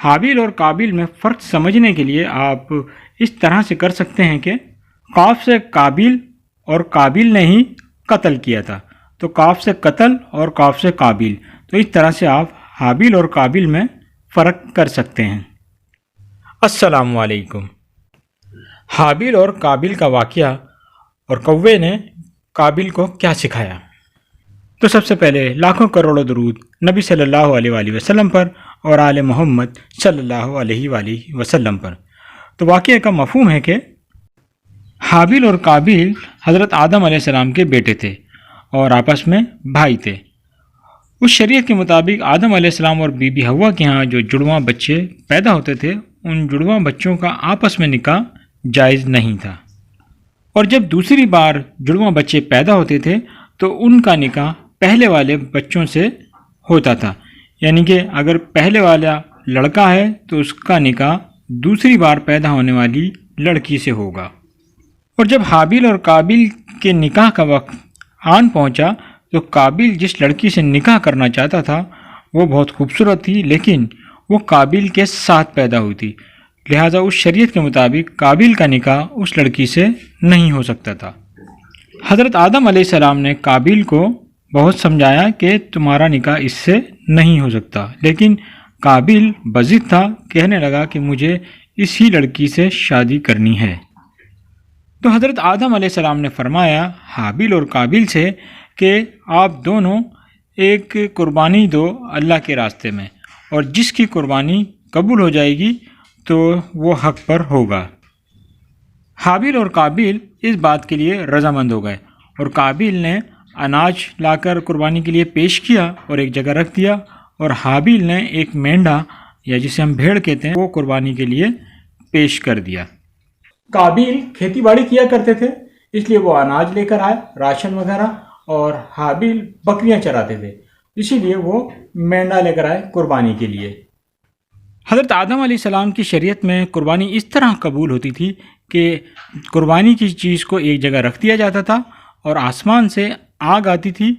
حابیل اور قابیل میں فرق سمجھنے کے لیے آپ اس طرح سے کر سکتے ہیں کہ قاف سے قابیل اور قابیل نے ہی قتل کیا تھا، تو قاف سے قتل اور قاف سے قابیل، تو اس طرح سے آپ حابیل اور قابیل میں فرق کر سکتے ہیں۔ السلام علیکم۔ حابیل اور قابیل کا واقعہ اور کوے نے قابیل کو کیا سکھایا؟ تو سب سے پہلے لاکھوں کروڑوں درود نبی صلی اللہ علیہ وآلہ وسلم پر اور آل محمد صلی اللہ علیہ وآلہ وسلم پر۔ تو واقعے کا مفہوم ہے کہ حابیل اور قابیل حضرت آدم علیہ السلام کے بیٹے تھے اور آپس میں بھائی تھے۔ اس شریعت کے مطابق آدم علیہ السلام اور بی بی حوا کے ہاں جو جڑواں بچے پیدا ہوتے تھے، ان جڑواں بچوں کا آپس میں نکاح جائز نہیں تھا، اور جب دوسری بار جڑواں بچے پیدا ہوتے تھے تو ان کا نکاح پہلے والے بچوں سے ہوتا تھا، یعنی کہ اگر پہلے والا لڑکا ہے تو اس کا نکاح دوسری بار پیدا ہونے والی لڑکی سے ہوگا۔ اور جب حابیل اور قابیل کے نکاح کا وقت آن پہنچا تو قابیل جس لڑکی سے نکاح کرنا چاہتا تھا وہ بہت خوبصورت تھی، لیکن وہ قابیل کے ساتھ پیدا ہوئی تھی، لہٰذا اس شریعت کے مطابق قابیل کا نکاح اس لڑکی سے نہیں ہو سکتا تھا۔ حضرت آدم علیہ السلام نے قابیل کو بہت سمجھایا کہ تمہارا نکاح اس سے نہیں ہو سکتا، لیکن قابیل بضد تھا، کہنے لگا کہ مجھے اسی لڑکی سے شادی کرنی ہے۔ تو حضرت آدم علیہ السلام نے فرمایا حابیل اور قابیل سے کہ آپ دونوں ایک قربانی دو اللہ کے راستے میں، اور جس کی قربانی قبول ہو جائے گی تو وہ حق پر ہوگا۔ حابیل اور قابیل اس بات کے لیے رضامند ہو گئے، اور قابیل نے اناج لا کر قربانی کے لیے پیش کیا اور ایک جگہ رکھ دیا، اور حابیل نے ایک مینڈھا یا جسے ہم بھیڑ کہتے ہیں وہ قربانی کے لیے پیش کر دیا۔ قابیل کھیتی باڑی کیا کرتے تھے، اس لیے وہ اناج لے کر آئے، راشن وغیرہ، اور حابیل بکریاں چراتے تھے، اسی لیے وہ مینڈھا لے کر آئے قربانی کے لیے۔ حضرت آدم علیہ السلام کی شریعت میں قربانی اس طرح قبول ہوتی تھی کہ قربانی کی چیز کو ایک جگہ رکھ دیا جاتا تھا، اور آسمان سے آگ آتی تھی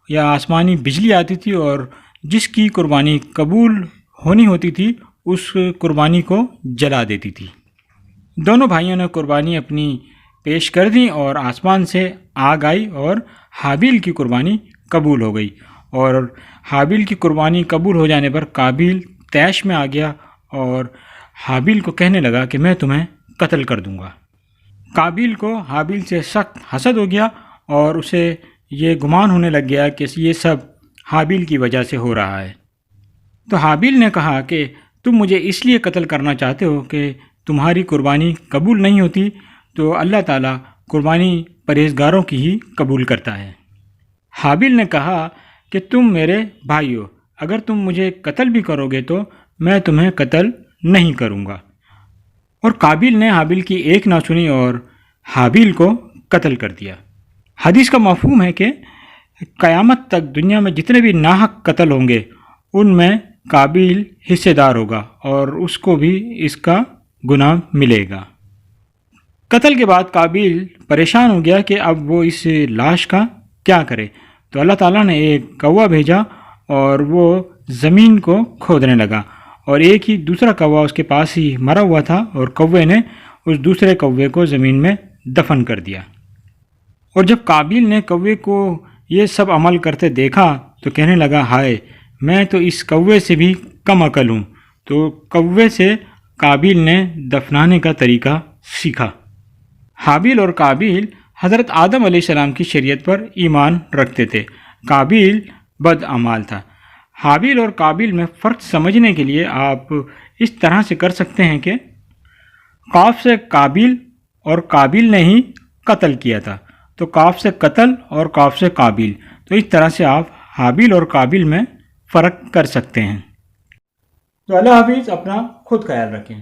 یا آسمانی بجلی آتی تھی، اور جس کی قربانی قبول ہونی ہوتی تھی اس قربانی کو جلا دیتی تھی۔ دونوں بھائیوں نے قربانی اپنی پیش کر دی اور آسمان سے آگ آئی اور حابیل کی قربانی قبول ہو گئی، اور حابیل کی قربانی قبول ہو جانے پر قابیل طیش میں آ گیا اور حابیل کو کہنے لگا کہ میں تمہیں قتل کر دوں گا۔ قابیل کو حابیل سے سخت حسد ہو گیا اور اسے یہ گمان ہونے لگ گیا کہ یہ سب حابیل کی وجہ سے ہو رہا ہے۔ تو حابیل نے کہا کہ تم مجھے اس لیے قتل کرنا چاہتے ہو کہ تمہاری قربانی قبول نہیں ہوتی، تو اللہ تعالیٰ قربانی پرہیزگاروں کی ہی قبول کرتا ہے۔ حابیل نے کہا کہ تم میرے بھائی ہو، اگر تم مجھے قتل بھی کرو گے تو میں تمہیں قتل نہیں کروں گا۔ اور قابیل نے حابیل کی ایک نہ سنی اور حابیل کو قتل کر دیا۔ حدیث کا مفہوم ہے کہ قیامت تک دنیا میں جتنے بھی ناحق قتل ہوں گے ان میں قابیل حصے دار ہوگا اور اس کو بھی اس کا گناہ ملے گا۔ قتل کے بعد قابیل پریشان ہو گیا کہ اب وہ اس لاش کا کیا کرے، تو اللہ تعالیٰ نے ایک کوا بھیجا اور وہ زمین کو کھودنے لگا، اور ایک ہی دوسرا کوا اس کے پاس ہی مرا ہوا تھا، اور کوے نے اس دوسرے کوے کو زمین میں دفن کر دیا۔ اور جب قابیل نے کوے کو یہ سب عمل کرتے دیکھا تو کہنے لگا ہائے، میں تو اس کوے سے بھی کم عقل ہوں، تو کوے سے قابیل نے دفنانے کا طریقہ سیکھا۔ حابیل اور قابیل حضرت آدم علیہ السلام کی شریعت پر ایمان رکھتے تھے، قابیل بد اعمال تھا۔ حابیل اور قابیل میں فرق سمجھنے کے لیے آپ اس طرح سے کر سکتے ہیں کہ قاف سے قابیل اور قابیل نے ہی قتل کیا تھا، تو قاف سے قتل اور قاف سے قابیل، تو اس طرح سے آپ حابیل اور قابیل میں فرق کر سکتے ہیں۔ تو اللہ حافظ، اپنا خود خیال رکھیں۔